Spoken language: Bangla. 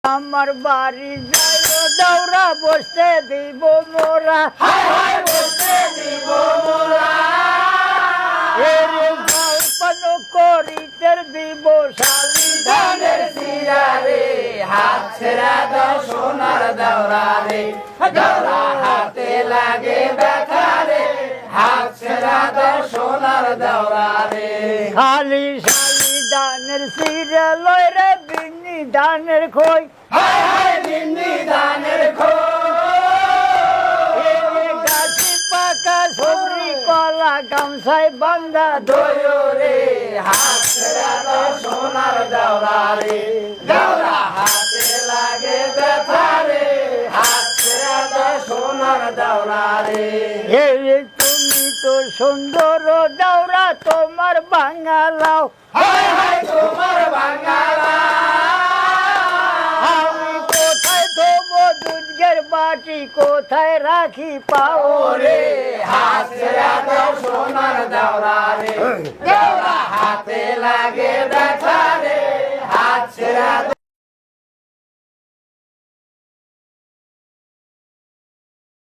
আমার বাড়ি যাইও দৌড়া বসতে দিব মোরা পানো করিতে দিব শালি ধানের শিরা রে হাত ছেড়া দাও সোনার দাওরা রে দাওরা হাতে লাগে ব্যথা রে হাত ছেড়া দাও সোনার দাওরা রে খালি শালি ধানের শিরা লয় রে বিন্নি ধানের খই হায় হায় বিন্দি দানের গাছি পাকা সবরি কলা গামছায় বান্ধা দোয় রে হাত ছেড়া দাও সোনার দাওরা রে দাওরা হাতে লাগে ব্যথা রে হাত ছেড়া দাও সোনার দাওরা রে তুমি তো সুন্দর দাওরা তোমার বাঙালাও হায় হায় তোমার বাঙালা আমি কোথায় থবো দুধের বাটি কোথায় রাখি পাও ওরে হাত ছেড়া দাও সোনার দাওরা রে দাওরা হাতে লাগে ব্যথা রে হাত ছেড়া